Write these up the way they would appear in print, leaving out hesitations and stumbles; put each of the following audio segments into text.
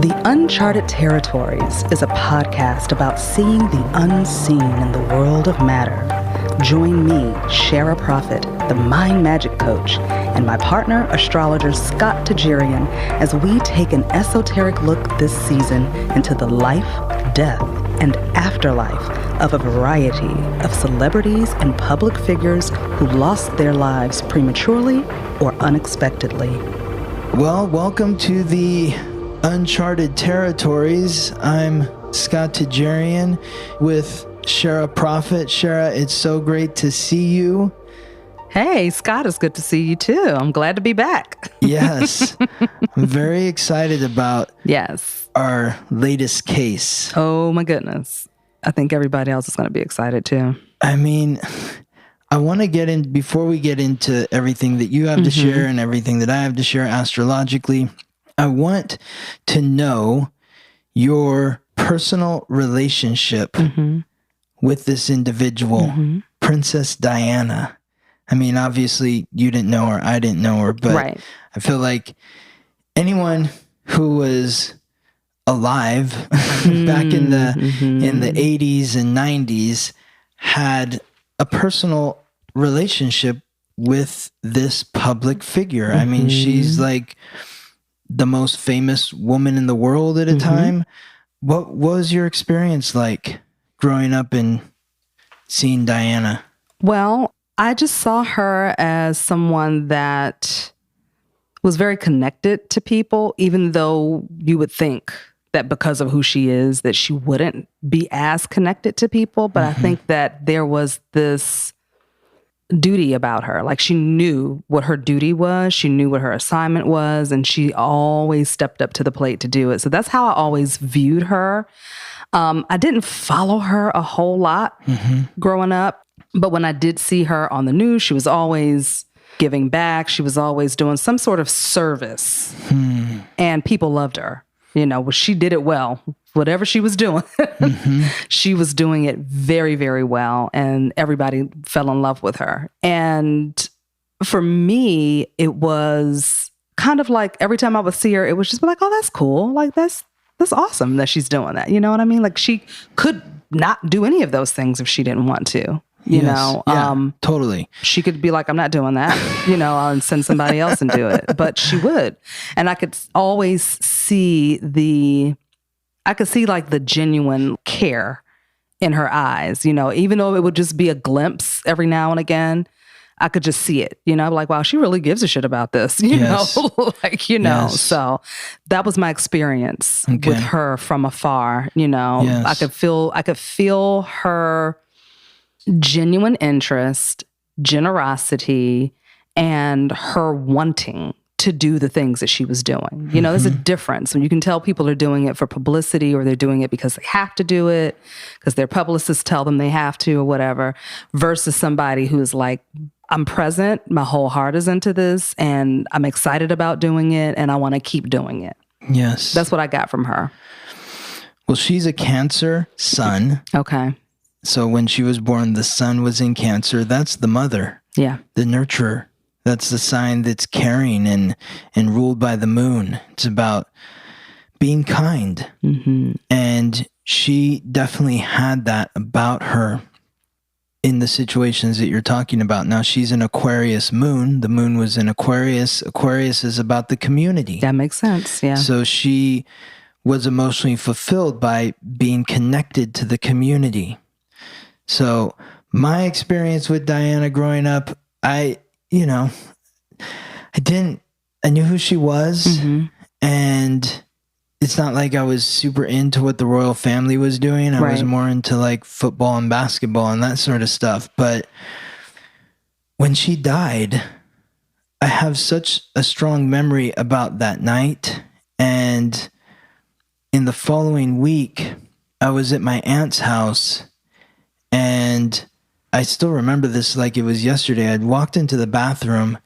The Uncharted Territories is a podcast about seeing the unseen in the world of matter. Join me, Shara Prophet, the mind magic coach, and my partner, astrologer Scott Tajirian, as we take an esoteric look this season into the life, death, and afterlife of a variety of celebrities and public figures who lost their lives prematurely or unexpectedly. Well, welcome to the Uncharted Territories. I'm Scott Tajirian with Shara Prophet. Shara, it's so great to see you. Hey, Scott, it's good to see you too. I'm glad to be back. Yes. I'm very excited about our latest case. Oh my goodness. I think everybody else is going to be excited too. I mean, I want to get in, before we get into everything that you have to share and everything that I have to share astrologically, I want to know your personal relationship with this individual, Princess Diana. I mean, obviously you didn't know her, I didn't know her, but I feel like anyone who was alive back in the 80s and 90s had a personal relationship with this public figure. I mean, she's like the most famous woman in the world at a time. What was your experience like growing up and seeing Diana? Well, I just saw her as someone that was very connected to people, even though you would think that because of who she is, that she wouldn't be as connected to people. But I think that there was this duty about her. Like, she knew what her duty was. She knew what her assignment was. And she always stepped up to the plate to do it. So that's how I always viewed her. I didn't follow her a whole lot growing up. But when I did see her on the news, she was always giving back. She was always doing some sort of service. And people loved her. You know, she did it well. Whatever she was doing, she was doing it very, very well. And everybody fell in love with her. And for me, it was kind of like every time I would see her, it was just like, oh, that's cool. Like, that's awesome that she's doing that. You know what I mean? Like, she could not do any of those things if she didn't want to. You know, totally. She could be like, I'm not doing that, you know, and send somebody else and do it. But she would. And I could always see like the genuine care in her eyes, you know, even though it would just be a glimpse every now and again, I could just see it, you know, like, wow, she really gives a shit about this, you know, like, you know, so that was my experience with her from afar, you know, I could feel her genuine interest, generosity, and her wanting to do the things that she was doing. You know, there's a difference when you can tell people are doing it for publicity or they're doing it because they have to do it, because their publicists tell them they have to or whatever, versus somebody who's like, I'm present, my whole heart is into this, and I'm excited about doing it, and I want to keep doing it. Yes. That's what I got from her. Well, she's a Cancer sun. Okay. So when she was born, the sun was in Cancer. That's the mother. Yeah. The nurturer. That's the sign that's caring and ruled by the moon. It's about being kind. And she definitely had that about her in the situations that you're talking about. Now, she's an Aquarius moon. The moon was in Aquarius. Aquarius is about the community. That makes sense, yeah. So she was emotionally fulfilled by being connected to the community. So my experience with Diana growing up, I knew who she was, and it's not like I was super into what the royal family was doing. I was more into like football and basketball and that sort of stuff. But when she died, I have such a strong memory about that night. And in the following week, I was at my aunt's house. And I still remember this like it was yesterday. I'd walked into the bathroom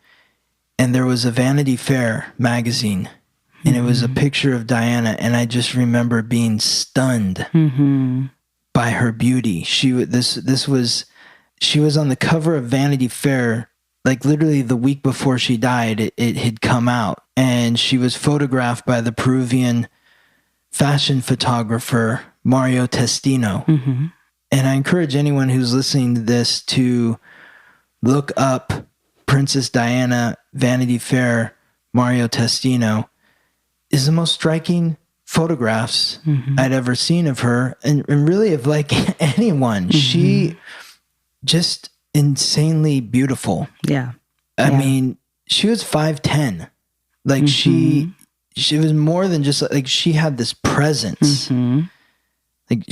and there was a Vanity Fair magazine and it was a picture of Diana. And I just remember being stunned by her beauty. She was on the cover of Vanity Fair, like literally the week before she died, it had come out. And she was photographed by the Peruvian fashion photographer, Mario Testino. And I encourage anyone who's listening to this to look up Princess Diana, Vanity Fair, Mario Testino. Is the most striking photographs I'd ever seen of her, and really of like anyone. She just insanely beautiful. Yeah. I mean, she was 5'10". Like she was more than just like, she had this presence. Like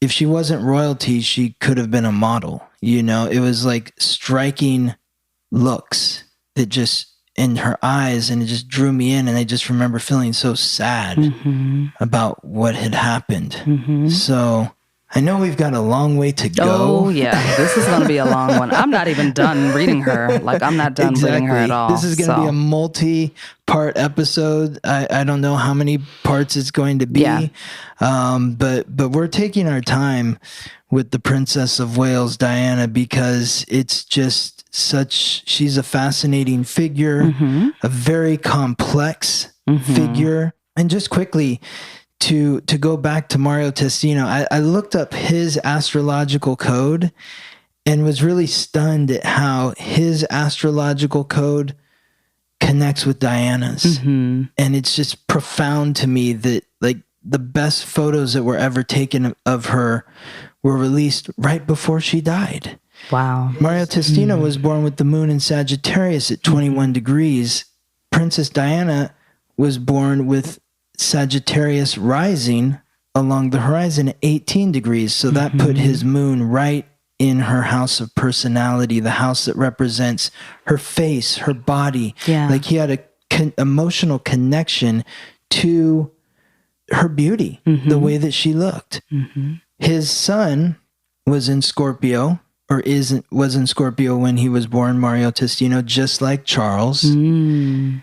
if she wasn't royalty, she could have been a model. You know, it was like striking looks that just in her eyes, and it just drew me in. And I just remember feeling so sad about what had happened. So I know we've got a long way to go. Oh yeah, this is going to be a long one. I'm not even done reading her. Like I'm not done reading her at all. This is going to be a multi-part episode. I don't know how many parts it's going to be. But we're taking our time with the Princess of Wales, Diana, because it's just she's a fascinating figure, a very complex figure. And just quickly, to go back to Mario Testino, I looked up his astrological code and was really stunned at how his astrological code connects with Diana's. And it's just profound to me that like the best photos that were ever taken of her were released right before she died. Wow. Mario Testino was born with the moon in Sagittarius at 21 degrees. Princess Diana was born with Sagittarius rising along the horizon at 18 degrees. So that put his moon right in her house of personality, the house that represents her face, her body. Yeah. Like he had a emotional connection to her beauty, the way that she looked. His sun was in Scorpio, or was in Scorpio when he was born, Mario Testino, just like Charles. And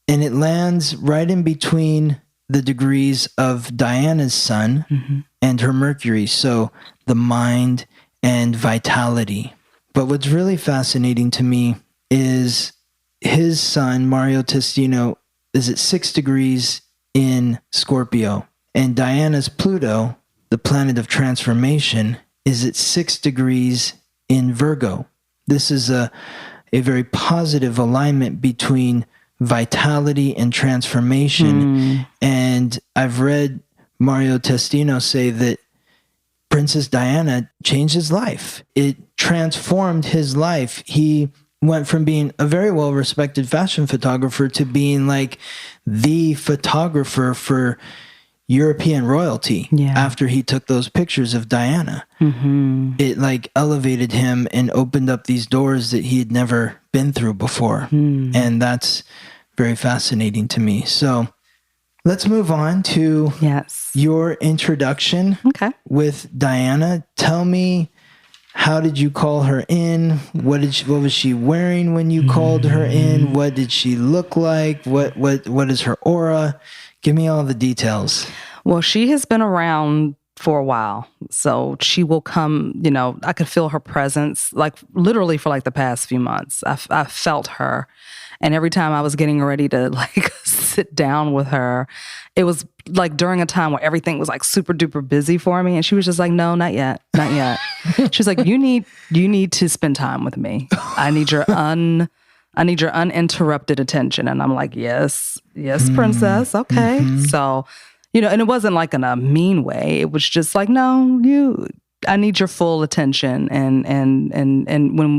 it lands right in between the degrees of Diana's sun and her Mercury. So the mind and vitality. But what's really fascinating to me is his sun, Mario Testino, is at 6 degrees in Scorpio. And Diana's Pluto, the planet of transformation, is at 6 degrees in Virgo. This is a very positive alignment between vitality and transformation. And I've read Mario Testino say that Princess Diana changed his life. It transformed his life. He went from being a very well-respected fashion photographer to being like the photographer for European royalty after he took those pictures of Diana. It like elevated him and opened up these doors that he had never been through before. And that's very fascinating to me. So let's move on to your introduction with Diana. Tell me, how did you call her in? What was she wearing when you called her in? What did she look like? What is her aura? Give me all the details. Well, she has been around for a while. So she will come, you know, I could feel her presence, like literally for like the past few months. I felt her. And every time I was getting ready to like sit down with her, it was like during a time where everything was like super duper busy for me. And she was just like, no, not yet. Not yet. She was like, you need to spend time with me. I need your uninterrupted attention. And I'm like, yes, princess. Okay. So, you know, and it wasn't like in a mean way. It was just like, no, I need your full attention and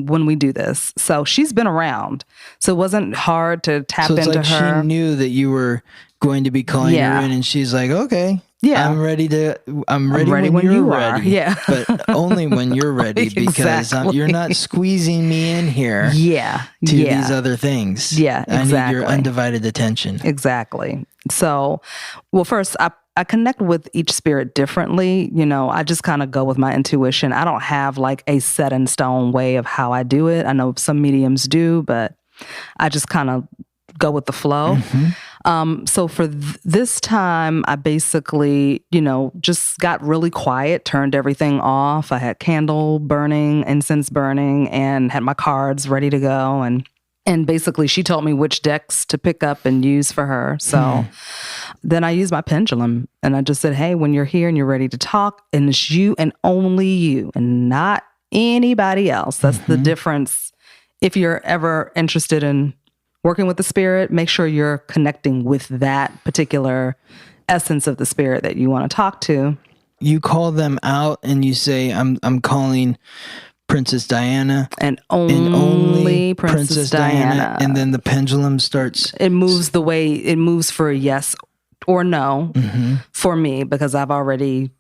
when we do this. So she's been around. So it wasn't hard to tap into like her. She knew that you were going to be calling her in, and she's like, okay. Yeah. I'm ready when you're ready. Yeah. But only when you're ready, because you're not squeezing me in here to these other things. Yeah, exactly. I need your undivided attention. Exactly. So, well, first, I connect with each spirit differently. You know, I just kind of go with my intuition. I don't have like a set in stone way of how I do it. I know some mediums do, but I just kind of go with the flow. So for this time, I basically, you know, just got really quiet, turned everything off. I had candle burning, incense burning, and had my cards ready to go. And basically she told me which decks to pick up and use for her. So then I used my pendulum and I just said, hey, when you're here and you're ready to talk, and it's you and only you and not anybody else. That's the difference. If you're ever interested in working with the spirit, make sure you're connecting with that particular essence of the spirit that you want to talk to. You call them out and you say, I'm calling Princess Diana. And only Princess Diana. And then the pendulum starts. It moves the way it moves for a yes or no for me, because I've already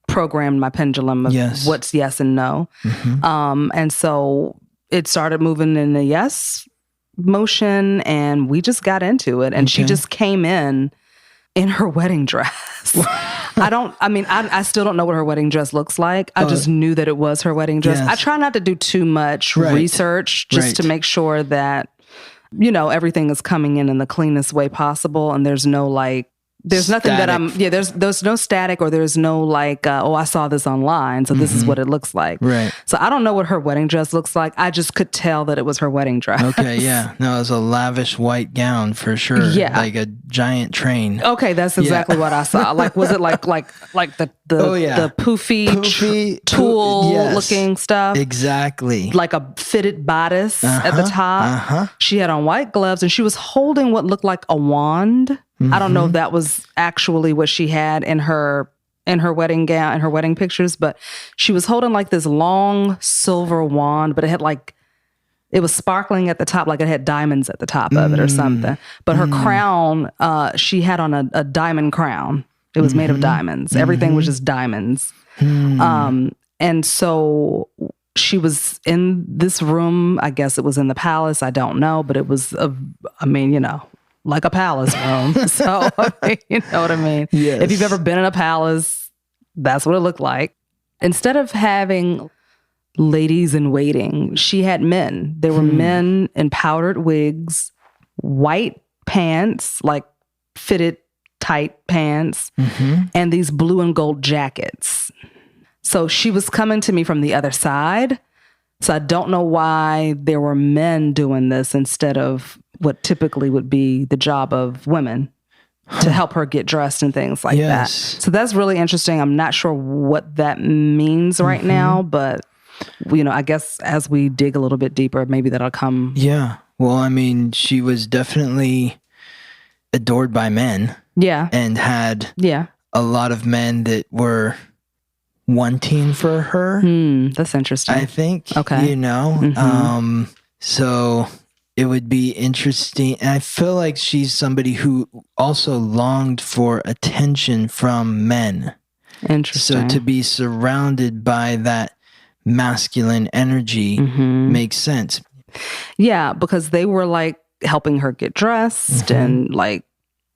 programmed my pendulum of what's yes and no. And so it started moving in the yes motion, and we just got into it. And she just came in her wedding dress. I still don't know what her wedding dress looks like. I just knew that it was her wedding dress. Yes. I try not to do too much research just to make sure that, everything is coming in the cleanest way possible. And there's no there's nothing static. There's no static, or there's no I saw this online, so this is what it looks like. Right. So I don't know what her wedding dress looks like. I just could tell that it was her wedding dress. Okay, yeah. No, it was a lavish white gown for sure. Yeah. Like a giant train. Okay, that's exactly what I saw. Was it like the poofy tulle looking stuff? Exactly. Like a fitted bodice at the top. She had on white gloves, and she was holding what looked like a wand. I don't know if that was actually what she had in her wedding gown and her wedding pictures, but she was holding this long silver wand, but it had it was sparkling at the top, like it had diamonds at the top of it or something. But her crown, she had on a diamond crown. It was made of diamonds. Everything was just diamonds. And so she was in this room. I guess it was in the palace. I don't know, but it was, like a palace room. So, you know what I mean? Yes. If you've ever been in a palace, that's what it looked like. Instead of having ladies in waiting, she had men. There were men in powdered wigs, white pants, like fitted tight pants, and these blue and gold jackets. So she was coming to me from the other side. So I don't know why there were men doing this instead of what typically would be the job of women to help her get dressed and things like that. So that's really interesting. I'm not sure what that means right now, but I guess as we dig a little bit deeper, maybe that'll come. Yeah. Well, she was definitely adored by men. Yeah. And had a lot of men that were wanting for her. That's interesting. I think. Okay. So it would be interesting. And I feel like she's somebody who also longed for attention from men. Interesting. So to be surrounded by that masculine energy makes sense. Yeah, because they were helping her get dressed and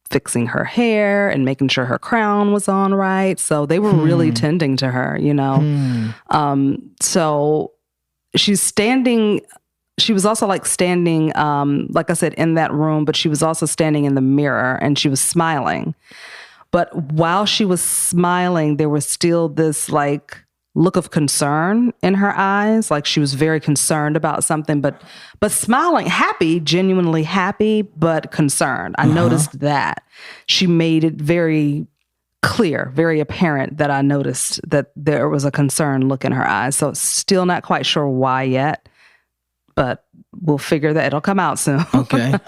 fixing her hair and making sure her crown was on right. So they were really tending to her, So she's standing. She was also standing, like I said, in that room, but she was also standing in the mirror and she was smiling. But while she was smiling, there was still this look of concern in her eyes. She was very concerned about something, but smiling, happy, genuinely happy, but concerned. I noticed that. She made it very clear, very apparent that I noticed that there was a concerned look in her eyes. So still not quite sure why yet, but we'll figure that it'll come out soon. Okay.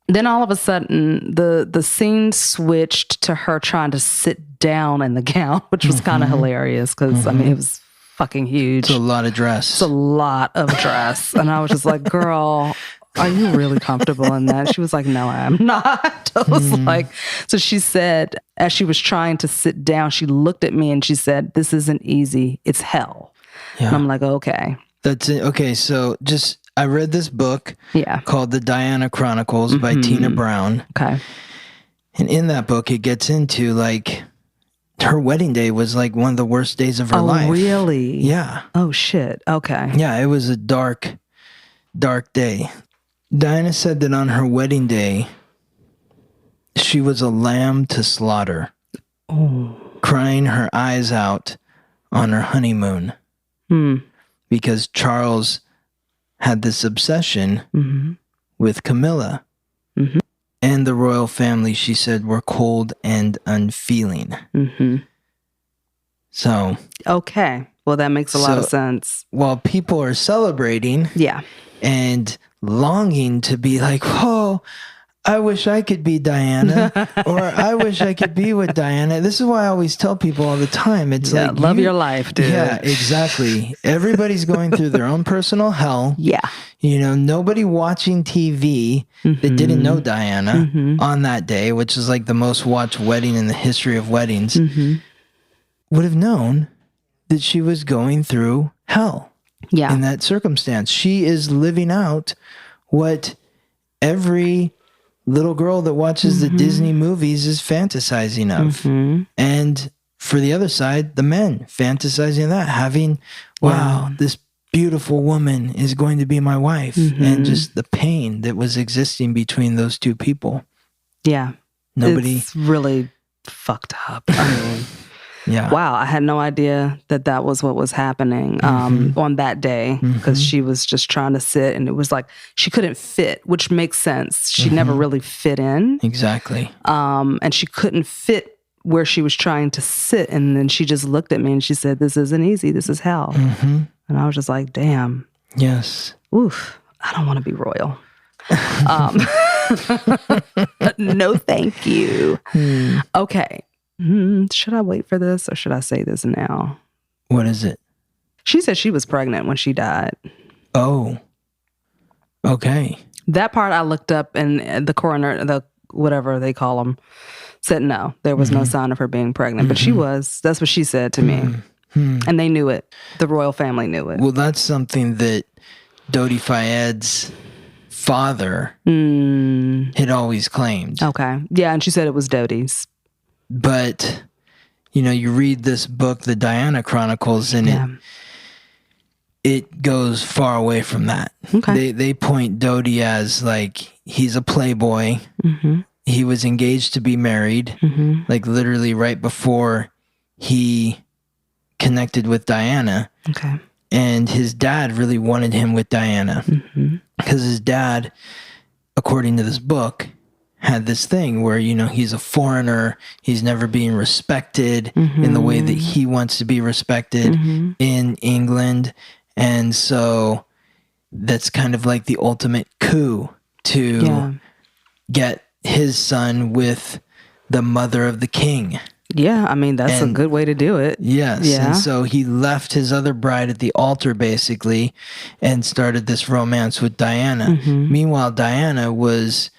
Then all of a sudden, the scene switched to her trying to sit down in the gown, which was kind of hilarious because, it was fucking huge. It's a lot of dress. It's a lot of dress. And I was just like, girl, are you really comfortable in that? She was like, no, I am not. I was so she said, as she was trying to sit down, she looked at me and she said, this isn't easy. It's hell. Yeah. And I'm like, okay. That's it. Okay, so I read this book called The Diana Chronicles by Tina Brown. Okay. And in that book, it gets into her wedding day was one of the worst days of her life. Oh, really? Yeah. Oh, shit. Okay. Yeah, it was a dark, dark day. Diana said that on her wedding day, she was a lamb to slaughter, crying her eyes out on her honeymoon. Because Charles had this obsession with Camilla. and the royal family, she said, were cold and unfeeling. So. Okay. Well, that makes a lot of sense. While people are celebrating. Yeah. And longing to be like, oh, I wish I could be Diana, or I wish I could be with Diana. This is why I always tell people all the time. It's like, love your life, dude. Yeah, exactly. Everybody's going through their own personal hell. Yeah. You know, nobody watching TV that didn't know Diana on that day, which is like the most watched wedding in the history of weddings, would have known that she was going through hell. Yeah. In that circumstance. She is living out what every little girl that watches the Disney movies is fantasizing of. And for the other side, the men fantasizing that, having, wow, this beautiful woman is going to be my wife. And just the pain that was existing between those two people. Yeah. It's really fucked up. I mean, yeah. Wow, I had no idea that was what was happening on that day, because she was just trying to sit, and it was like she couldn't fit, which makes sense. She never really fit in. Exactly. And she couldn't fit where she was trying to sit, and then she just looked at me and she said, "This isn't easy. This is hell." And I was just like, "Damn." Yes. Oof. I don't want to be royal. No, thank you. Okay. Should I wait for this or should I say this now? What is it? She said she was pregnant when she died. Oh. Okay. That part I looked up, and the coroner, the whatever they call them, said no, there was no sign of her being pregnant, but she was. That's what she said to me. And they knew it. The royal family knew it. Well, that's something that Dodi Fayed's father had always claimed. Okay. Yeah, and she said it was Dodi's. But, you know, you read this book, The Diana Chronicles, and it goes far away from that. Okay. They point Dodi as like, he's a playboy. He was engaged to be married, like literally right before he connected with Diana. Okay. And his dad really wanted him with Diana because his dad, according to this book, had this thing where, you know, he's a foreigner. He's never being respected in the way that he wants to be respected in England. And so that's kind of like the ultimate coup to get his son with the mother of the king. Yeah, I mean, that's a good way to do it. Yes. Yeah. And so he left his other bride at the altar, basically, and started this romance with Diana. Meanwhile, Diana was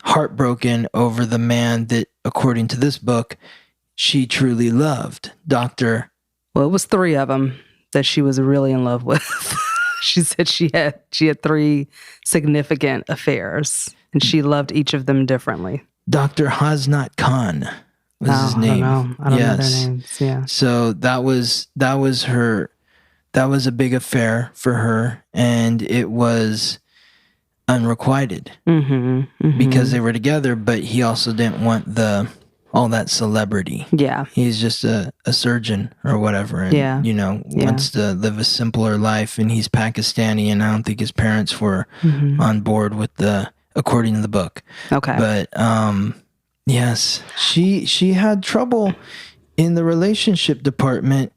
heartbroken over the man that, according to this book, she truly loved, Dr. Well, it was 3 of them that she was really in love with. She said she had 3 significant affairs, and she loved each of them differently. Dr. Hasnat Khan was his name. I don't know their names. Yeah. So that was a big affair for her, and it was unrequited because they were together, but he also didn't want all that celebrity. Yeah. He's just a surgeon or whatever, and you know, wants to live a simpler life, and he's Pakistani, and I don't think his parents were on board with according to the book. Okay. But yes, she had trouble in the relationship department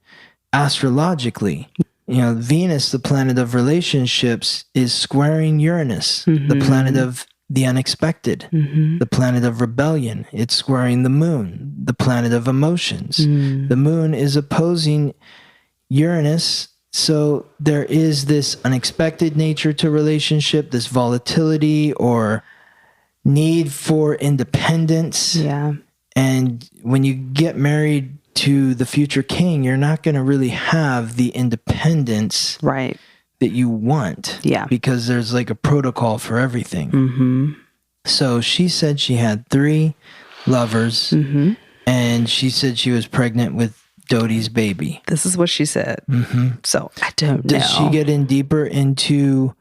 astrologically. You know, Venus, the planet of relationships, is squaring Uranus, the planet of the unexpected, the planet of rebellion. It's squaring the moon, the planet of emotions. The moon is opposing Uranus. So there is this unexpected nature to relationship, this volatility or need for independence. Yeah. And when you get married to the future king, you're not going to really have the independence that you want. Yeah. Because there's like a protocol for everything. So she said she had 3 lovers, and she said she was pregnant with Dodi's baby. This is what she said. So I don't know. Does she get in deeper into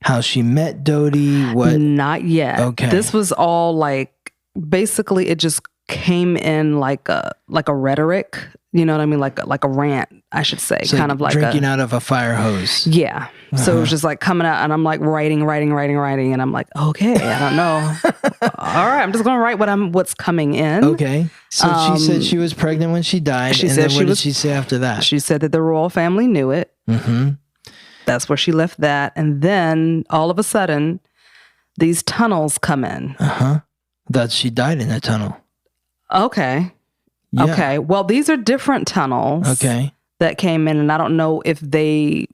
how she met Dodi? What? Not yet. Okay. This was all like, basically it just came in like a rhetoric, you know what I mean? Like a rant, I should say, So kind of like drinking out of a fire hose. Yeah. So it was just like coming out, and I'm like writing, and I'm like, okay, I don't know. All right, I'm just gonna write what's coming in. Okay. So she said she was pregnant when she died. She and said then what did she say after that? She said that the royal family knew it. Mm-hmm. That's where she left that. And then all of a sudden, these tunnels come in. That she died in a tunnel. Okay. Yeah. Okay. Well, these are different tunnels. Okay. That came in, and I don't know if they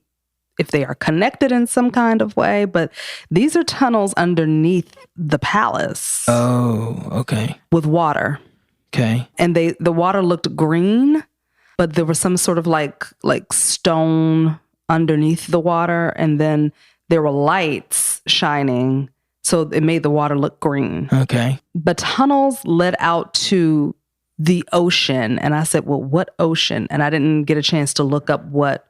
are connected in some kind of way, but these are tunnels underneath the palace. Oh, okay. With water. Okay. And the water looked green, but there was some sort of like stone underneath the water, and then there were lights shining, so it made the water look green. Okay. The tunnels led out to the ocean, and I said, well, what ocean? And I didn't get a chance to look up what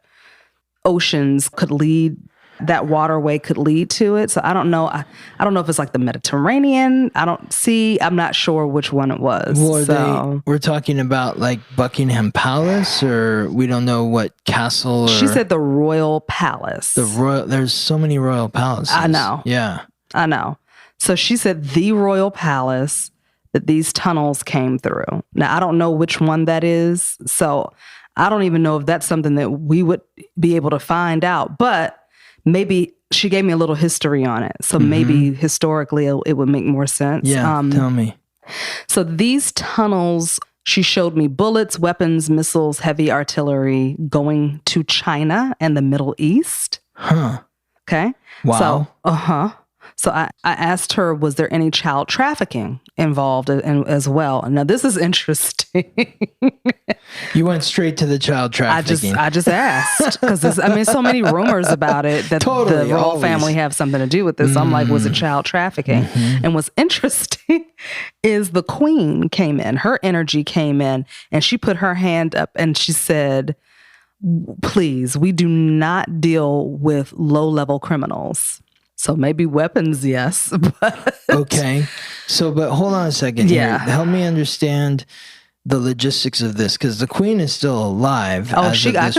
oceans could lead, that waterway could lead to it. So I don't know. I don't know if it's like the Mediterranean. I'm not sure which one it was. Well, we're talking about like Buckingham Palace, or we don't know what castle. She said the royal palace. There's so many royal palaces. I know. Yeah. I know. So she said the royal palace that these tunnels came through. Now, I don't know which one that is. So I don't even know if that's something that we would be able to find out. But maybe she gave me a little history on it. So maybe historically it would make more sense. Yeah, tell me. So these tunnels, she showed me bullets, weapons, missiles, heavy artillery going to China and the Middle East. Huh. Okay. Wow. So, So I asked her, was there any child trafficking involved as well? Now, this is interesting. You went straight to the child trafficking. I just asked because so many rumors about it that the royal family have something to do with this. I'm like, was it child trafficking? And what's interesting is the queen came in, her energy came in, and she put her hand up and she said, please, we do not deal with low-level criminals. So maybe weapons, yes. But okay. So, but hold on a second. Yeah. Here. Help me understand the logistics of this, because the queen is still alive. Oh, I can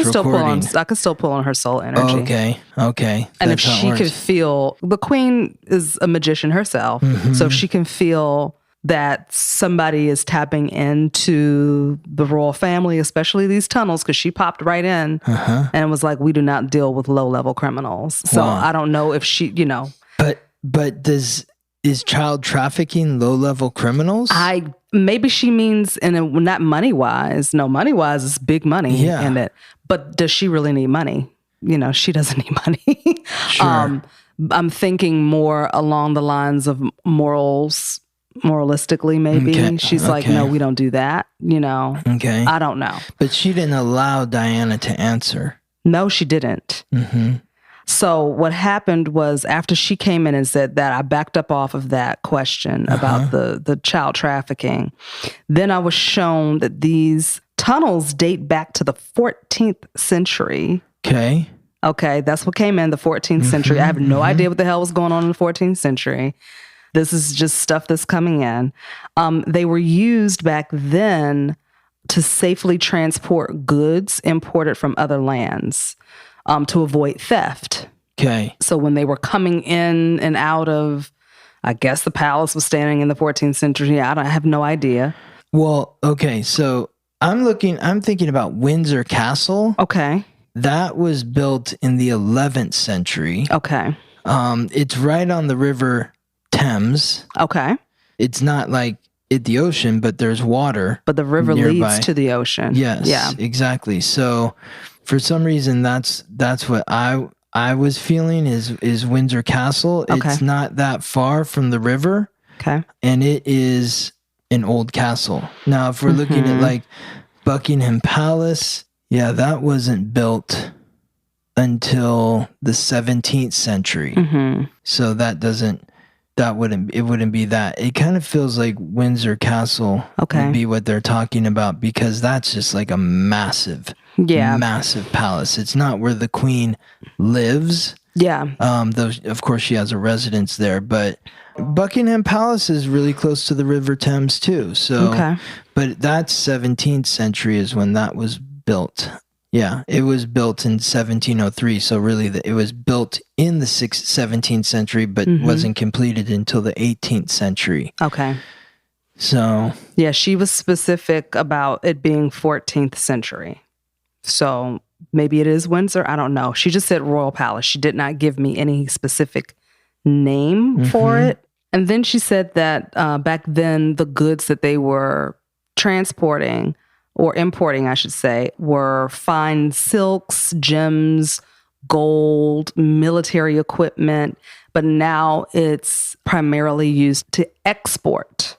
still pull on her soul energy. Okay. And if she could feel, the queen is a magician herself. So if she can feel that somebody is tapping into the royal family, especially these tunnels, because she popped right in and was like, we do not deal with low-level criminals. So I don't know if she, But is child trafficking low-level criminals? Maybe she means, not money-wise. No, money-wise is big money in it. But does she really need money? She doesn't need money. Sure. I'm thinking more along the lines of moralistically, maybe. Okay. She's like, no, we don't do that. Okay. I don't know. But she didn't allow Diana to answer. No, she didn't. So what happened was, after she came in and said that, I backed up off of that question about the child trafficking. Then I was shown that these tunnels date back to the 14th century. Okay. That's what came in the 14th century. I have no idea what the hell was going on in the 14th century. This is just stuff that's coming in. They were used back then to safely transport goods imported from other lands to avoid theft. Okay. So when they were coming in and out of, I guess the palace was standing in the 14th century. I have no idea. Well, okay. So I'm thinking about Windsor Castle. Okay. That was built in the 11th century. Okay. It's right on the river Thames. Okay. It's not like at the ocean, but there's water. But the river nearby. leads to the ocean. Yes. Yeah. Exactly. So for some reason, that's what I was feeling is Windsor Castle. Okay. It's not that far from the river. Okay. And it is an old castle. Now, if we're looking at like Buckingham Palace, that wasn't built until the 17th century. So it wouldn't be that. It kind of feels like Windsor Castle would be what they're talking about, because that's just like a massive palace. It's not where the queen lives. Yeah. Though of course she has a residence there, but Buckingham Palace is really close to the River Thames too. So, Okay. but that's 17th century is when that was built. Yeah, it was built in 1703. So really, it was built in the 17th century, but wasn't completed until the 18th century. Okay. So yeah, she was specific about it being 14th century. So maybe it is Windsor. I don't know. She just said Royal Palace. She did not give me any specific name for it. And then she said that back then, the goods that they were transporting or importing, I should say, were fine silks, gems, gold, military equipment. But now it's primarily used to export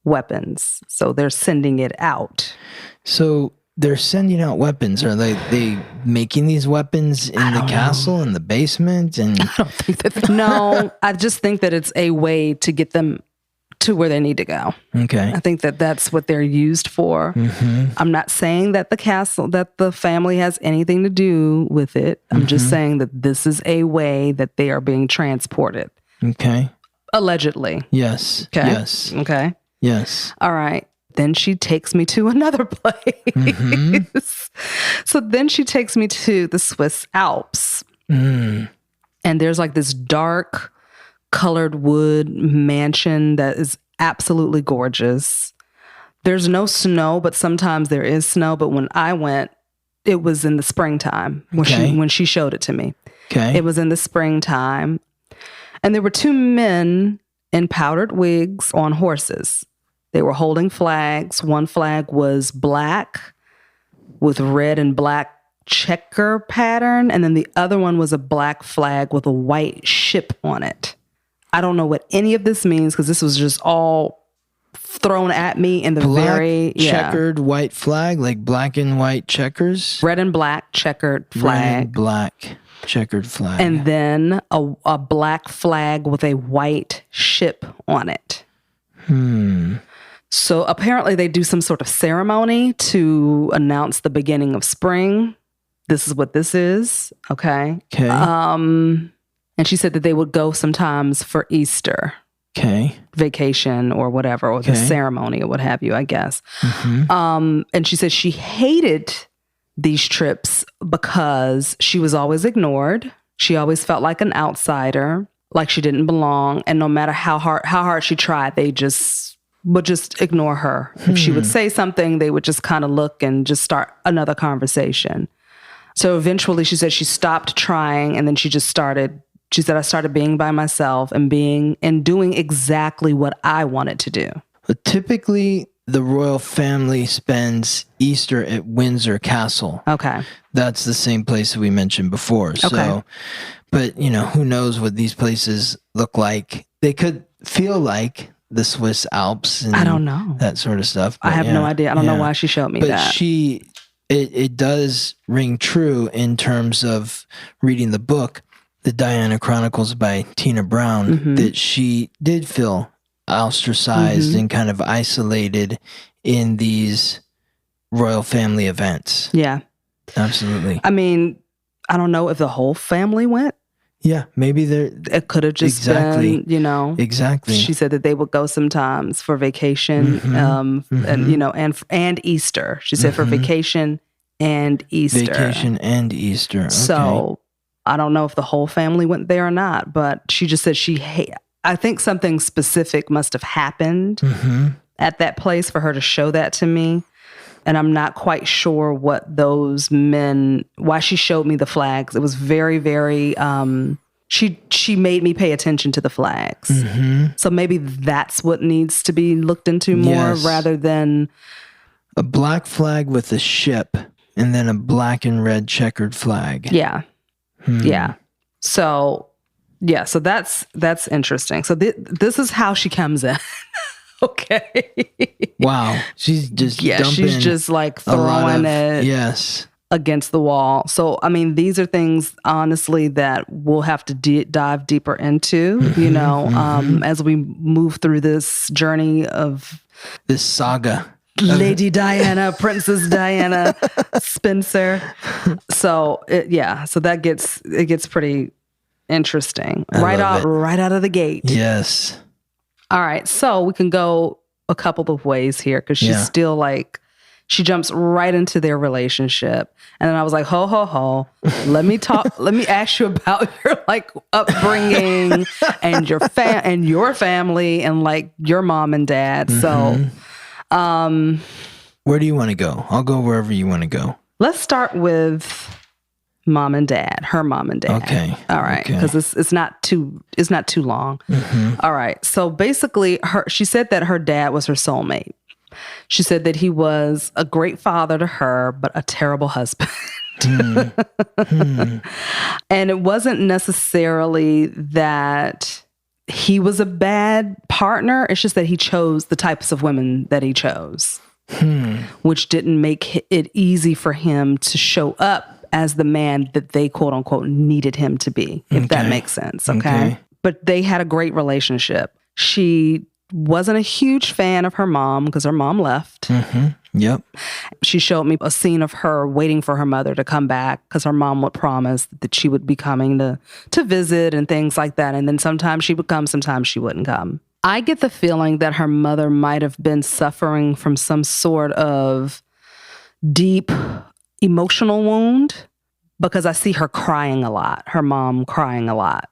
weapons. So they're sending it out. So they're sending out weapons. Are they making these weapons in the castle, in the basement? And I don't think that. No, I just think that it's a way to get them to where they need to go. Okay. I think that that's what they're used for. I'm not saying that the family has anything to do with it. I'm just saying that this is a way that they are being transported. Okay. Allegedly. Yes. Okay. Yes. Okay. Yes. All right. Then she takes me to another place. So then she takes me to the Swiss Alps. And there's like this dark colored wood mansion that is absolutely gorgeous. There's no snow, but sometimes there is snow. But when I went, it was in the springtime when she showed it to me. Okay. It was in the springtime. And there were two men in powdered wigs on horses. They were holding flags. One flag was black with red and black checker pattern. And then the other one was a black flag with a white ship on it. I don't know what any of this means because this was just all thrown at me in the checkered white flag, like black and white checkers. Red and black checkered flag. Red and black checkered flag. And then a black flag with a white ship on it. So apparently they do some sort of ceremony to announce the beginning of spring. This is what this is. Okay. Okay. And she said that they would go sometimes for Easter. Okay. Vacation or whatever, or the ceremony or what have you, I guess. And she said she hated these trips because she was always ignored. She always felt like an outsider, like she didn't belong. And no matter how hard she tried, they would just ignore her. If she would say something, they would just kind of look and just start another conversation. So eventually she said she stopped trying and then she said, I started being by myself and doing exactly what I wanted to do. But typically, the royal family spends Easter at Windsor Castle. Okay. That's the same place that we mentioned before. So, but who knows what these places look like? They could feel like the Swiss Alps and I don't know. That sort of stuff. I have no idea. I don't know why she showed me that. But it does ring true in terms of reading the book, The Diana Chronicles by Tina Brown, that she did feel ostracized and kind of isolated in these royal family events. Yeah. Absolutely. I mean, I don't know if the whole family went. Yeah, maybe it could have just been, Exactly. She said that they would go sometimes for vacation, and Easter. She said for vacation and Easter. Vacation and Easter. Okay. So I don't know if the whole family went there or not, but she just said I think something specific must have happened at that place for her to show that to me. And I'm not quite sure what those men, why she showed me the flags. It was very, very, she made me pay attention to the flags. So maybe that's what needs to be looked into more rather than a black flag with a ship and then a black and red checkered flag. Yeah. Yeah. So, so that's interesting. So this is how she comes in. Okay. Wow. She's just she's just like throwing it against the wall. So, I mean, these are things, honestly, that we'll have to dive deeper into, as we move through this journey of this saga. Lady Diana, Princess Diana, Spencer. So, so it gets pretty interesting right out of the gate. Yes. All right. So we can go a couple of ways here because she's still like, she jumps right into their relationship. And then I was like, ho, ho, ho. Let me ask you about your like upbringing and your family and like your mom and dad. So, where do you want to go? I'll go wherever you want to go. Let's start with mom and dad, her mom and dad. Okay. All right. Because it's not too long. All right. So basically she said that her dad was her soulmate. She said that he was a great father to her, but a terrible husband. And it wasn't necessarily that he was a bad partner. It's just that he chose the types of women that he chose, which didn't make it easy for him to show up as the man that they quote unquote needed him to be, if that makes sense. Okay. But they had a great relationship. She wasn't a huge fan of her mom because her mom left. Yep. She showed me a scene of her waiting for her mother to come back because her mom would promise that she would be coming to visit and things like that. And then sometimes she would come, sometimes she wouldn't come. I get the feeling that her mother might have been suffering from some sort of deep emotional wound because I see her crying a lot, her mom crying a lot.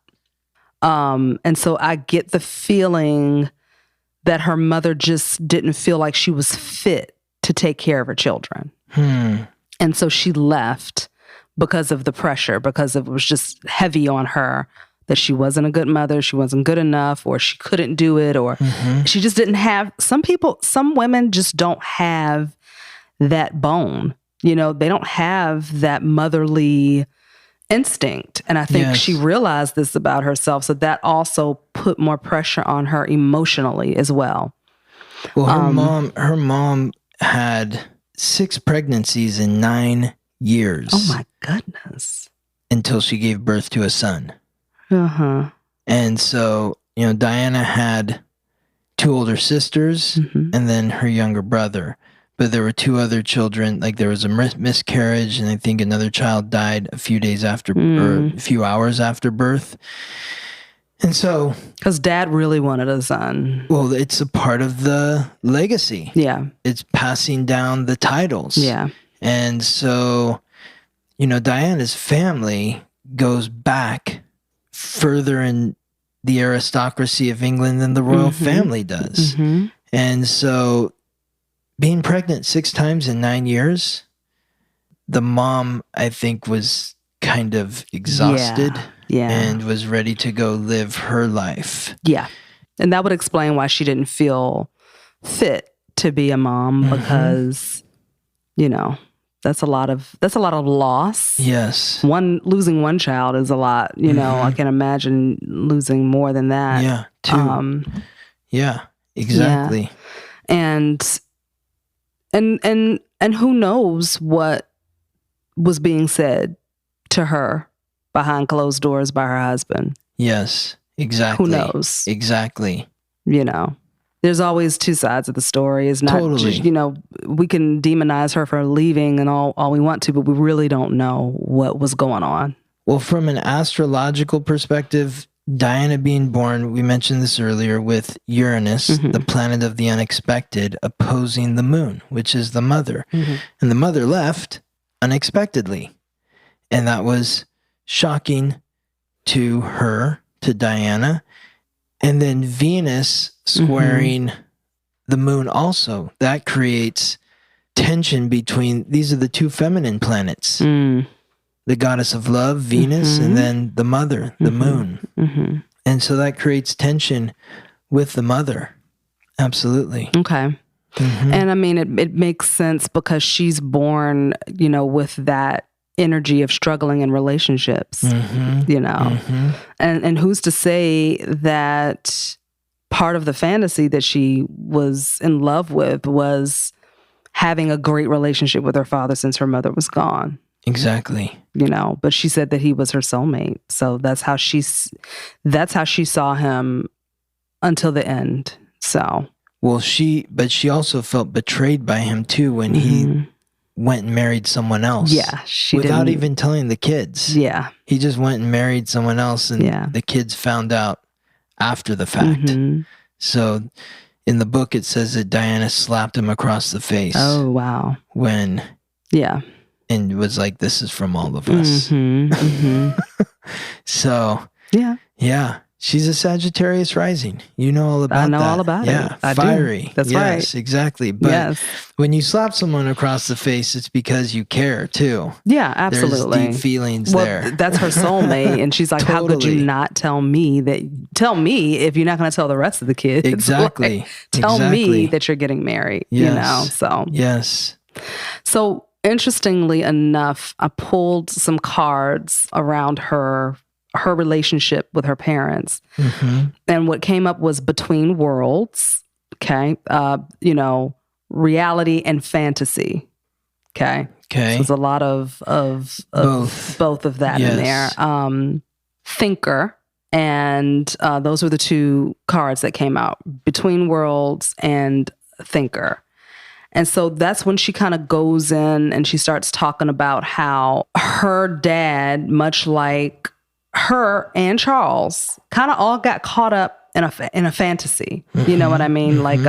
And so I get the feeling that her mother just didn't feel like she was fit to take care of her children. And so she left because of the pressure, because it was just heavy on her that she wasn't a good mother, she wasn't good enough, or she couldn't do it, or she just didn't have, some women just don't have that bone. You know, they don't have that motherly instinct. And I think she realized this about herself. So that also put more pressure on her emotionally as well. Well, her mom had 6 pregnancies in 9 years. Oh my goodness. Until she gave birth to a son. And so, you know, Diana had 2 older sisters and then her younger brother. But there were 2 other children, like there was a miscarriage, and I think another child died a few days after, or a few hours after birth. And so... because dad really wanted a son. Well, it's a part of the legacy. Yeah. It's passing down the titles. Yeah. And so, you know, Diana's family goes back further in the aristocracy of England than the royal family does. And so... being pregnant 6 times in 9 years, the mom, I think, was kind of exhausted and was ready to go live her life. Yeah. And that would explain why she didn't feel fit to be a mom because, you know, that's a lot of loss. Yes. Losing one child is a lot, you know, I can imagine losing more than that. Yeah. 2. Yeah, exactly. Yeah. And who knows what was being said to her behind closed doors by her husband. Yes, exactly. Who knows? Exactly. You know, there's always 2 sides of the story. It's not just, you know, we can demonize her for leaving and all we want to, but we really don't know what was going on. Well, from an astrological perspective, Diana being born, we mentioned this earlier, with Uranus, the planet of the unexpected, opposing the moon, which is the mother. And the mother left unexpectedly. And that was shocking to her, to Diana. And then Venus squaring the moon also. That creates tension between, these are the 2 feminine planets. The goddess of love, Venus, and then the mother, the moon. And so that creates tension with the mother. Absolutely. Okay. And I mean, it makes sense because she's born, you know, with that energy of struggling in relationships, you know. And who's to say that part of the fantasy that she was in love with was having a great relationship with her father since her mother was gone? Exactly. You know, but she said that he was her soulmate. So that's how she saw him until the end. So, well, she also felt betrayed by him too when he went and married someone else. Yeah, without even telling the kids. Yeah. He just went and married someone else and the kids found out after the fact. So in the book, it says that Diana slapped him across the face. Oh, wow. Yeah. And was like, this is from all of us. So, yeah. She's a Sagittarius rising. You know all about that. I know all about it. I fiery. Do. That's right. Yes, exactly. But when you slap someone across the face, it's because you care too. Yeah, absolutely. There's deep feelings there. That's her soulmate. And she's like, how could you not tell me if you're not going to tell the rest of the kids? Exactly. Like, tell me that you're getting married, So. Yes. So interestingly enough, I pulled some cards around her relationship with her parents. And what came up was between worlds, okay? Reality and fantasy, okay? So there's a lot of both of that in there. Thinker, and those were the two cards that came out, between worlds and thinker. And so that's when she kind of goes in and she starts talking about how her dad, much like her and Charles, kind of all got caught up in a fantasy. You know what I mean? Like,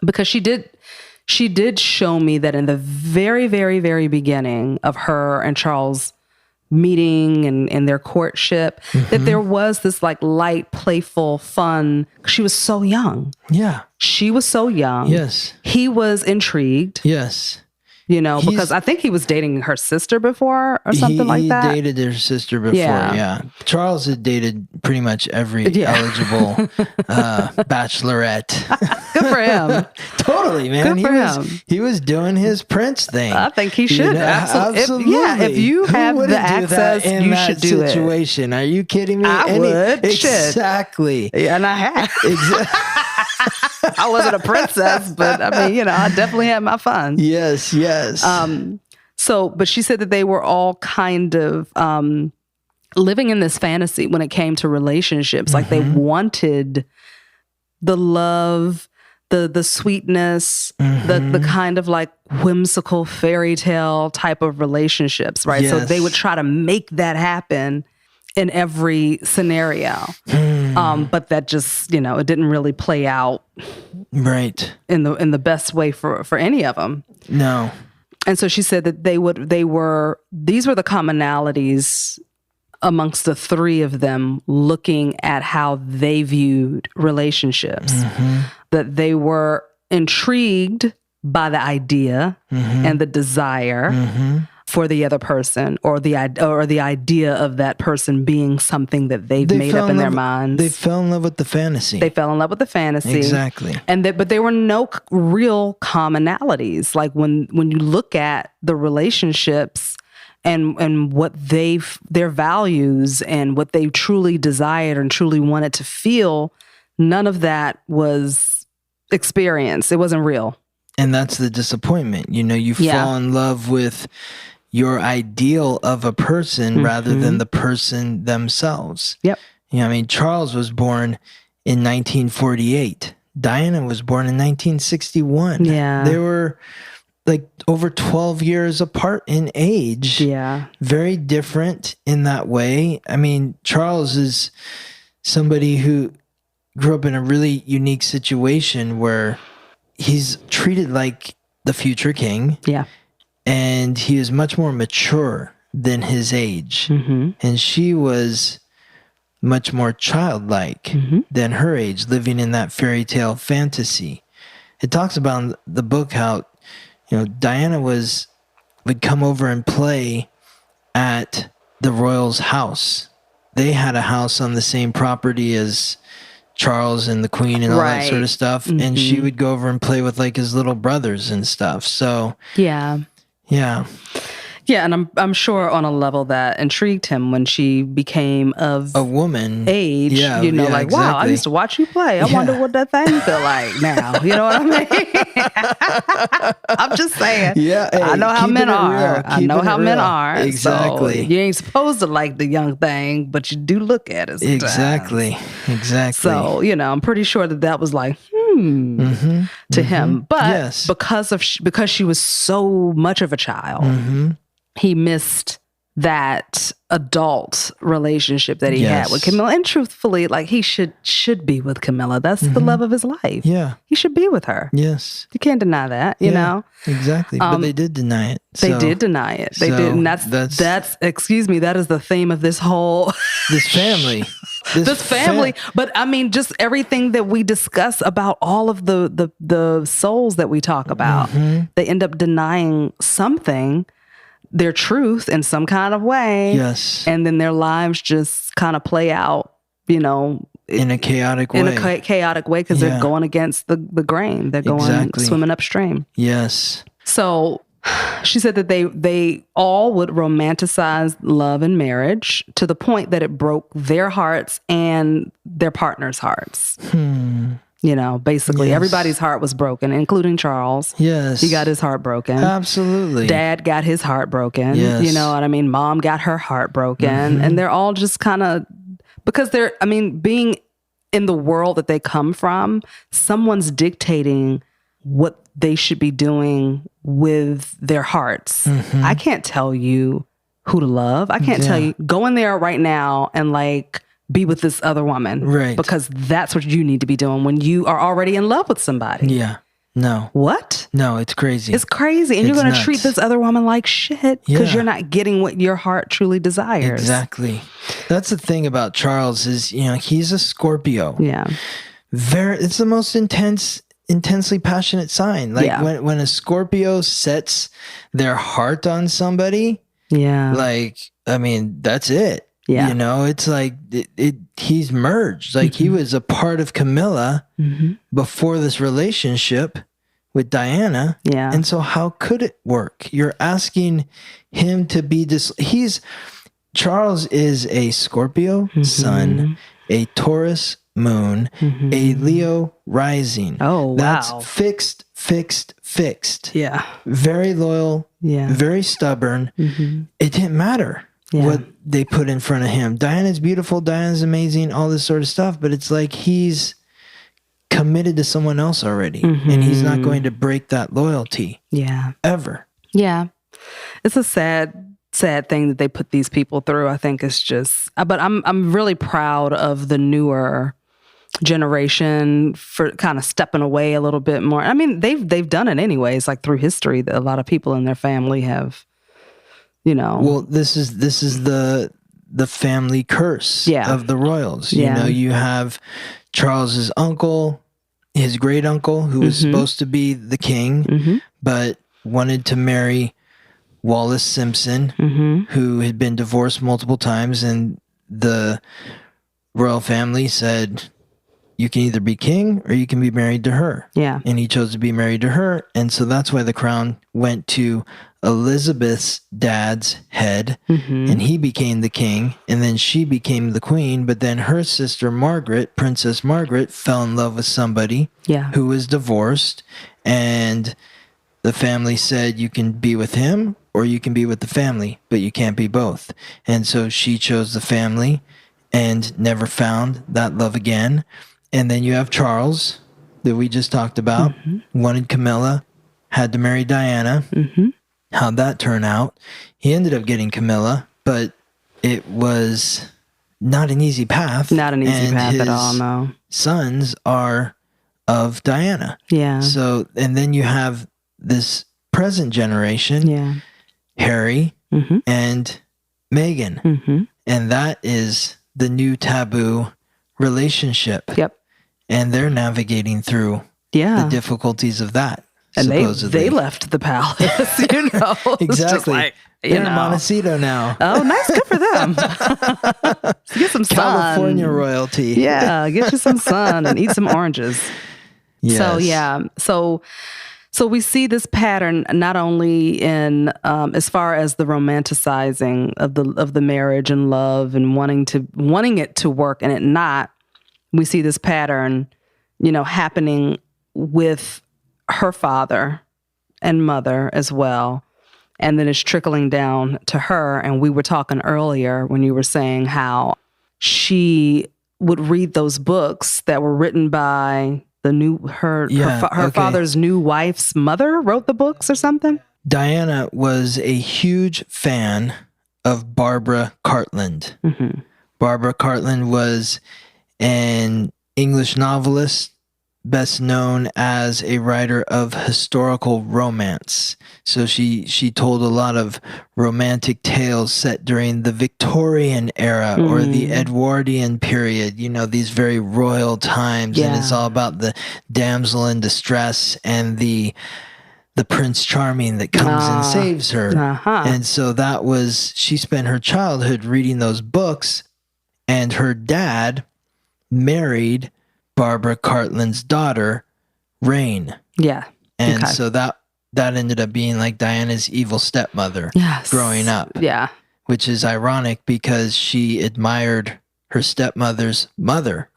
because she did show me that in the very, very, very beginning of her and Charles meeting and their courtship, that there was this like light, playful, fun. She was so young. Yeah. She was so young. Yes. He was intrigued. Yes. Because I think he was dating her sister before or something like that. He dated her sister before, yeah. Charles had dated pretty much every eligible bachelorette. Good for him. Totally, man. Good for him. He was doing his Prince thing. I think he should. Absolutely. If you have the access, you should do it. Situation. Are you kidding me? I would. Exactly. Yeah, and I have. Exactly. I wasn't a princess, but I mean, I definitely had my fun. Yes. But she said that they were all kind of living in this fantasy when it came to relationships. Like they wanted the love, the sweetness, the kind of like whimsical fairy tale type of relationships, right? So they would try to make that happen in every scenario. But that just, it didn't really play out right in the best way for any of them. No. And so she said that these were the commonalities amongst the three of them looking at how they viewed relationships, that they were intrigued by the idea and the desire for the other person, or the idea of that person being something that they've made up in their minds. They fell in love with the fantasy. Exactly. But there were no real commonalities. Like when you look at the relationships and what their values and what they truly desired and truly wanted to feel, none of that was experienced. It wasn't real. And that's the disappointment. You fall in love with your ideal of a person rather than the person themselves. Yep. Charles was born in 1948. Diana was born in 1961. Yeah. They were like over 12 years apart in age. Yeah. Very different in that way. Charles is somebody who grew up in a really unique situation where he's treated like the future king. Yeah. And he is much more mature than his age. And she was much more childlike than her age, living in that fairy tale fantasy. It talks about in the book how, Diana would come over and play at the royal's house. They had a house on the same property as Charles and the Queen and all that sort of stuff. And she would go over and play with like his little brothers and stuff. So yeah. Yeah, and I'm sure on a level that intrigued him when she became of a woman age. Like, exactly. Wow, I used to watch you play. I wonder what that thing feel like now. You know what I mean? I'm just saying. Yeah, hey, I know how men are. I know how men are. Exactly. So you ain't supposed to like the young thing, but you do look at it sometimes. Exactly. So I'm pretty sure that was like to him, but because she was so much of a child. He missed that adult relationship that he had with Camilla. And truthfully, like, he should be with Camilla. That's the love of his life. Yeah. He should be with her. Yes. You can't deny that, you know? Exactly. But they did deny it. They did deny it. They did. And that's excuse me, that is the theme of this whole this family. This family. But I mean, just everything that we discuss about all of the souls that we talk about, they end up denying something, their truth in some kind of way. Yes. And then their lives just kind of play out, you know, in a chaotic way. In a chaotic way, because they're going against the grain. They're going swimming upstream. Yes. So she said that they all would romanticize love and marriage to the point that it broke their hearts and their partners' hearts. You know, basically everybody's heart was broken, including Charles. Yes. He got his heart broken. Absolutely. Dad got his heart broken. Yes. You know what I mean? Mom got her heart broken. And they're all just kind of, because being in the world that they come from, someone's dictating what they should be doing with their hearts. I can't tell you who to love. I can't tell you, go in there right now and like, be with this other woman. Right. Because that's what you need to be doing when you are already in love with somebody. Yeah. No. What? No, it's crazy. It's crazy. And you're going to treat this other woman like shit because you're not getting what your heart truly desires. Exactly. That's the thing about Charles is, you know, he's a Scorpio. Yeah. It's the most intensely passionate sign. Like when a Scorpio sets their heart on somebody, like, I mean, that's it. Yeah. You know, it's like he's merged. Like he was a part of Camilla before this relationship with Diana. Yeah. And so how could it work? You're asking him to be Charles is a Scorpio sun, a Taurus moon, a Leo rising. Oh, wow. That's fixed. Yeah. Very loyal. Yeah. Very stubborn. It didn't matter. What they put in front of him. Diana's beautiful. Diana's amazing. All this sort of stuff. But it's like he's committed to someone else already. And he's not going to break that loyalty. Yeah. Ever. Yeah. It's a sad thing that they put these people through. I think it's just, but I'm really proud of the newer generation for kind of stepping away a little bit more. I mean, they've done it anyways, like through history. A lot of people in their family have, you know. Well, this is the family curse of the royals. You know, you have Charles's uncle, his great uncle, who was supposed to be the king, but wanted to marry Wallis Simpson, who had been divorced multiple times, and the royal family said, you can either be king or you can be married to her. Yeah. And he chose to be married to her. And so that's why the crown went to Elizabeth's dad's head, and he became the king, and then she became the queen. But then her sister Margaret, Princess Margaret, fell in love with somebody who was divorced, and the family said, you can be with him or you can be with the family, but you can't be both. And so she chose the family and never found that love again. And then you have Charles, that we just talked about, wanted Camilla, had to marry Diana. How'd that turn out? He ended up getting Camilla, but it was not an easy path. Not an easy path at all, no. Sons are of Diana. Yeah. So, and then you have this present generation, Harry and Meghan. And that is the new taboo relationship. Yep. And they're navigating through the difficulties of that. And they left the palace, you know. Exactly. Like, they're in Montecito now. Oh, nice. Good for them. Get some sun. California royalty. Yeah. Get you some sun and eat some oranges. Yes. So, yeah. So we see this pattern not only in as far as the romanticizing of the marriage and love and wanting it to work and it not. We see this pattern, you know, happening with her father and mother as well. And then it's trickling down to her. And we were talking earlier when you were saying how she would read those books that were written by her father's new wife's mother wrote the books or something. Diana was a huge fan of Barbara Cartland. Barbara Cartland was an English novelist, best known as a writer of historical romance. So she told a lot of romantic tales set during the Victorian era or the Edwardian period, you know, these very royal times. And it's all about the damsel in distress and the Prince Charming that comes and saves her. And so she spent her childhood reading those books, and her dad married Barbara Cartland's daughter, Rain. Yeah. And so that ended up being like Diana's evil stepmother growing up. Yeah. Which is ironic because she admired her stepmother's mother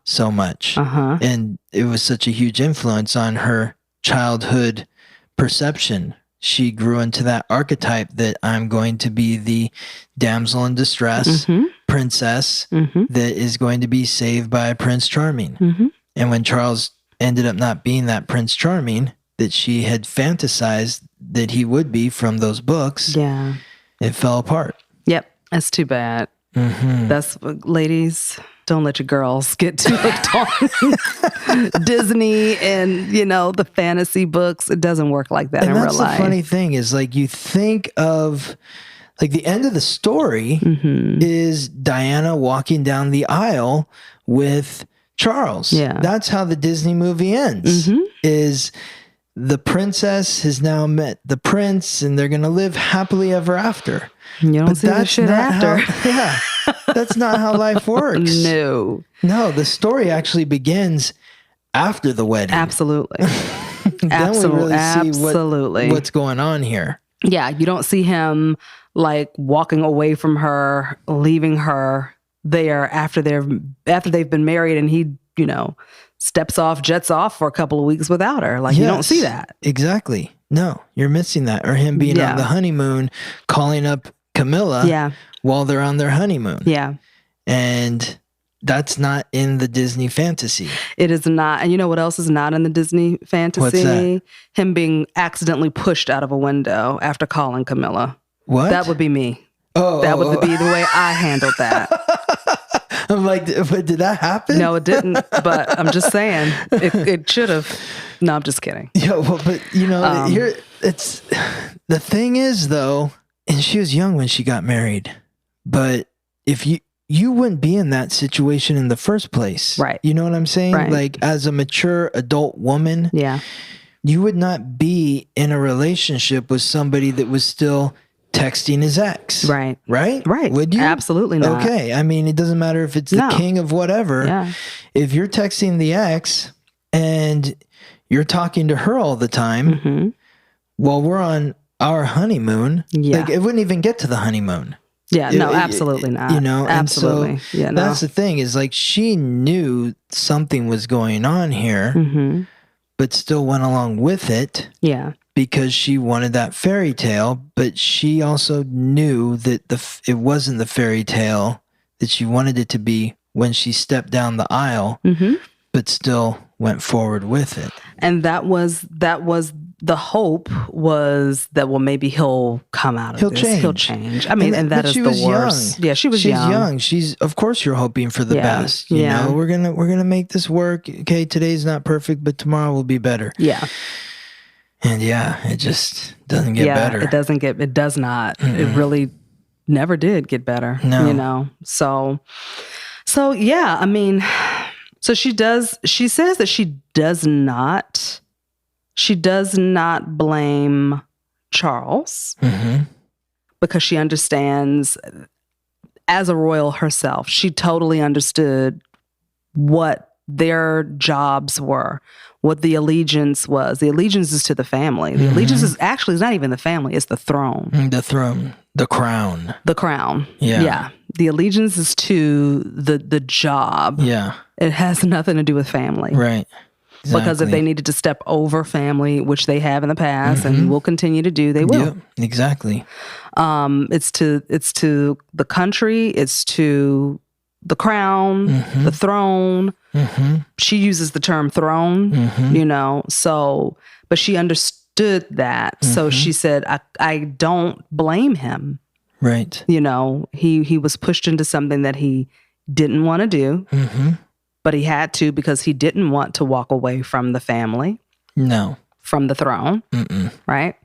so much. And it was such a huge influence on her childhood perception. She grew into that archetype that I'm going to be the damsel in distress, princess that is going to be saved by Prince Charming. And when Charles ended up not being that Prince Charming that she had fantasized that he would be from those books, it fell apart. Yep. That's too bad. That's, ladies, don't let your girls get too hooked on Disney and, you know, the fantasy books. It doesn't work like that in real life. That's the funny thing is, like, you think of, like, the end of the story is Diana walking down the aisle with Charles. That's how the Disney movie ends, is the princess has now met the prince and they're going to live happily ever after. You don't see the shit after. That's not how life works. No, the story actually begins after the wedding. Absolutely. Then we really Absolutely. see what's going on here. Yeah, you don't see him like walking away from her, leaving her there after they've been married, and he, you know, jets off for a couple of weeks without her. Like, you don't see that. Exactly. No, you're missing that. Or him being on the honeymoon, calling up Camilla while they're on their honeymoon. Yeah. And that's not in the Disney fantasy. It is not. And you know what else is not in the Disney fantasy? What's that? Him being accidentally pushed out of a window after calling Camilla. What? That would be me. That would be the way I handled that. I'm like, but did that happen? No, it didn't. But I'm just saying, it should have. No, I'm just kidding. Yeah, well, but you know, here it's the thing is though, and she was young when she got married. But if you wouldn't be in that situation in the first place, right? You know what I'm saying? Right. Like, as a mature adult woman, you would not be in a relationship with somebody that was still texting his ex. Right. Would you? Absolutely not. Okay. I mean, it doesn't matter if it's the king of whatever. Yeah. If you're texting the ex and you're talking to her all the time while we're on our honeymoon, like, it wouldn't even get to the honeymoon. Yeah, no, absolutely not. You know, absolutely. And so that's the thing, is like, she knew something was going on here, but still went along with it. Yeah. Because she wanted that fairy tale, but she also knew that it wasn't the fairy tale that she wanted it to be when she stepped down the aisle, but still went forward with it. And that was the hope, was that, well, maybe he'll come out of this. He'll change. I mean, and that is the worst. Young. Yeah, she's young. She's, of course, you're hoping for the best. You know, we're gonna make this work. Okay, today's not perfect, but tomorrow will be better. Yeah. And it just doesn't get better. It does not. It really never did get better. No. You know? So yeah, I mean, so she says that she does not blame Charles because she understands, as a royal herself, she totally understood what their jobs were, what the allegiance was. The allegiance is to the family. The allegiance is not even the family, it's the throne. The throne. The crown. The crown. Yeah. Yeah. The allegiance is to the job. Yeah. It has nothing to do with family. Right. Exactly. Because if they needed to step over family, which they have in the past and will continue to do, they will. Yep, exactly. It's to the country, it's to the crown, the throne. She uses the term throne, you know, so, but she understood that. So she said, I don't blame him. Right. You know, he was pushed into something that he didn't want to do, but he had to because he didn't want to walk away from the family. No. From the throne. Right?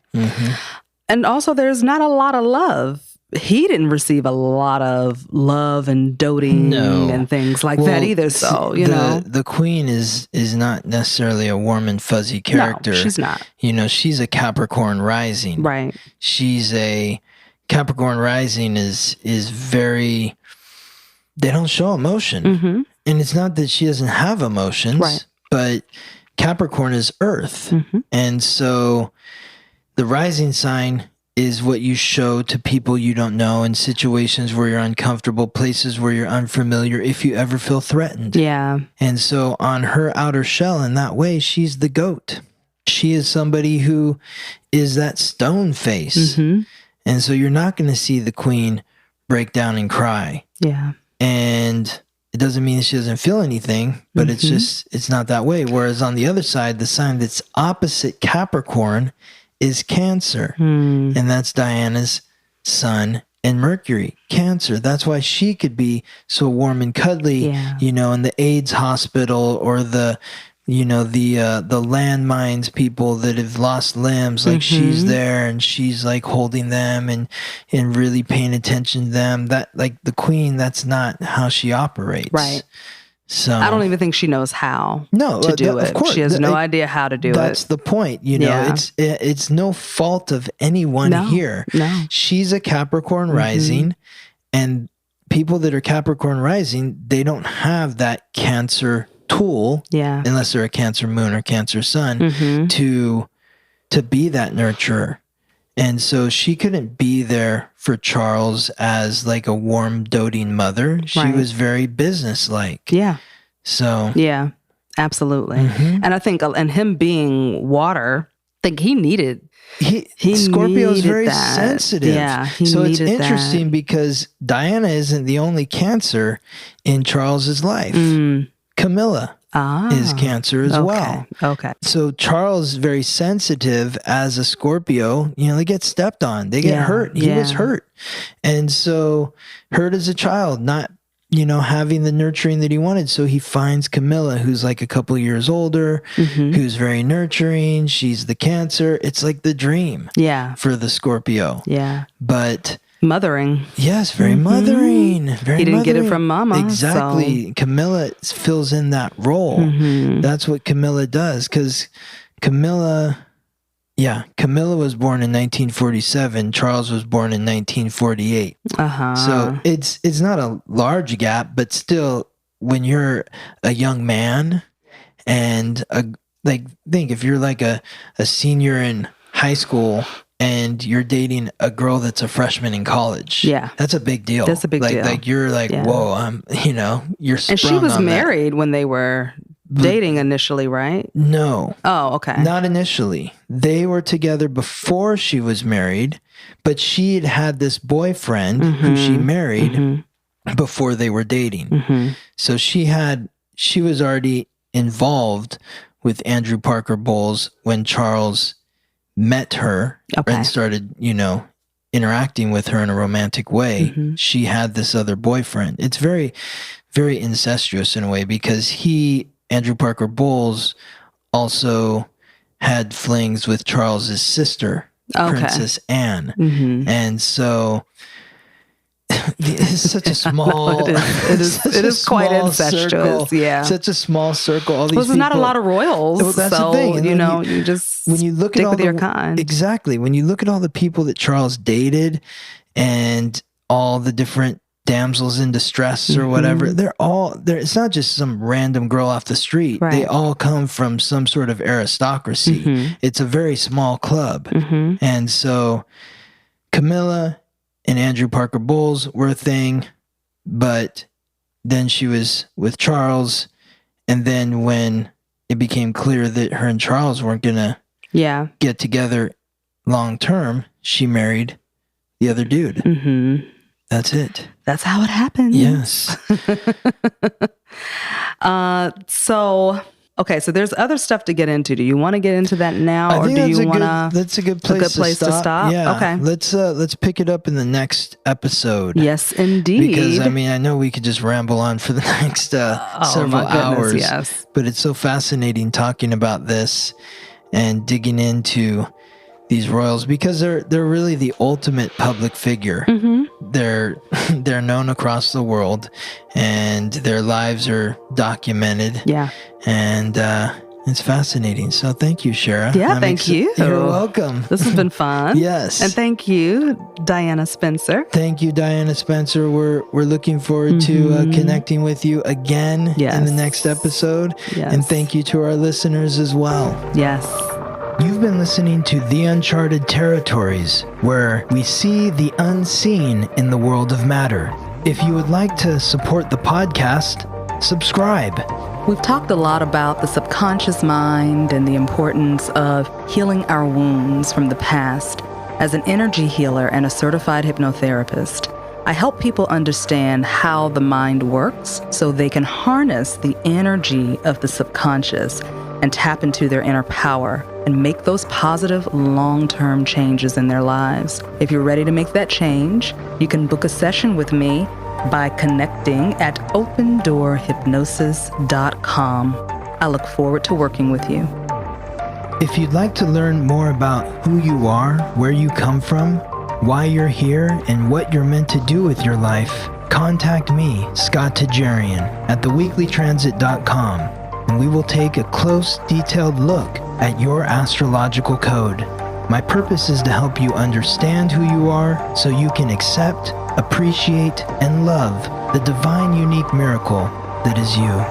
And also, there's not a lot of love. He didn't receive a lot of love and doting and things like that either. So, you know. The queen is not necessarily a warm and fuzzy character. No, she's not. You know, she's a Capricorn rising. Right. Capricorn rising is very, they don't show emotion. And it's not that she doesn't have emotions, but Capricorn is earth. And so the rising sign is what you show to people you don't know in situations where you're uncomfortable, places where you're unfamiliar, if you ever feel threatened. Yeah. And so on her outer shell, in that way, she's the goat. She is somebody who is that stone face. And so you're not going to see the queen break down and cry. Yeah. And it doesn't mean she doesn't feel anything, but it's not that way. Whereas on the other side, the sign that's opposite Capricorn is Cancer. And that's Diana's sun and Mercury. Cancer. That's why she could be so warm and cuddly, you know, in the AIDS hospital or the landmines people that have lost limbs. Like she's there and she's like holding them and really paying attention to them. That, like, the queen, that's not how she operates. Right. So I don't even think she knows how to do it. Of course. She has no idea how to do That's the point. You know, it's no fault of anyone here. No. She's a Capricorn rising, and people that are Capricorn rising, they don't have that Cancer tool, unless they're a Cancer moon or Cancer sun, to be that nurturer. And so she couldn't be there for Charles as like a warm, doting mother. She was very businesslike. Yeah. So. Yeah, absolutely. And I think, and him being water, I think he needed. Scorpio is very sensitive. Yeah. So it's interesting because Diana isn't the only Cancer in Charles's life. Camilla is Cancer as well. Okay. So Charles is very sensitive as a Scorpio. You know, they get stepped on. They get hurt. He was hurt. And so hurt as a child, not, you know, having the nurturing that he wanted. So he finds Camilla, who's like a couple years older, who's very nurturing. She's the Cancer. It's like the dream for the Scorpio. Yeah. But mothering. Yes, very mothering. Very he didn't mothering. get it from mama. Exactly. So. Camilla fills in that role. That's what Camilla does. Because Camilla was born in 1947. Charles was born in 1948. So it's not a large gap, but still, when you're a young man and think if you're like a senior in high school and you're dating a girl that's a freshman in college. Yeah. That's a big deal. That's a big deal. Like you're like, whoa, you're sprung. And she was married when they were dating initially, right? No. Oh, okay. Not initially. They were together before she was married, but she had this boyfriend who she married before they were dating. So she was already involved with Andrew Parker Bowles when Charles met her and started, interacting with her in a romantic way. She had this other boyfriend. It's very, very incestuous in a way because Andrew Parker Bowles, also had flings with Charles's sister, Princess Anne. And so it's such a small, it is quite incestuous. Circle, yeah. Such a small circle. All these there's not a lot of royals. Well, that's the thing. You just when you look stick at all with your kind. Exactly. When you look at all the people that Charles dated and all the different damsels in distress or whatever, it's not just some random girl off the street. Right. They all come from some sort of aristocracy. It's a very small club. And so Camilla and Andrew Parker Bowles were a thing, but then she was with Charles, and then when it became clear that her and Charles weren't gonna get together long term, she married the other dude. That's it. That's how it happens. Yes. So Okay, so there's other stuff to get into. Do you want to get into that now, I or think do you want to? That's a good place to stop. Yeah. Okay. Let's pick it up in the next episode. Yes, indeed. Because I know we could just ramble on for the next several hours. Yes. But it's so fascinating talking about this and digging into these royals, because they're really the ultimate public figure. Mm-hmm. They're known across the world, and their lives are documented. Yeah. And it's fascinating. So thank you, Shara. Yeah, thank you. You're welcome. This has been fun. Yes. And thank you, Diana Spencer. Thank you, Diana Spencer. We're looking forward to connecting with you again in the next episode. Yes. And thank you to our listeners as well. Yes. You've been listening to The Uncharted Territories, where we see the unseen in the world of matter. If you would like to support the podcast, subscribe. We've talked a lot about the subconscious mind and the importance of healing our wounds from the past. As an energy healer and a certified hypnotherapist, I help people understand how the mind works so they can harness the energy of the subconscious and tap into their inner power and make those positive long-term changes in their lives. If you're ready to make that change, you can book a session with me by connecting at opendoorhypnosis.com. I look forward to working with you. If you'd like to learn more about who you are, where you come from, why you're here, and what you're meant to do with your life, contact me, Scott Tajarian, at theweeklytransit.com, and we will take a close, detailed look at your astrological code. My purpose is to help you understand who you are so you can accept, appreciate, and love the divine, unique miracle that is you.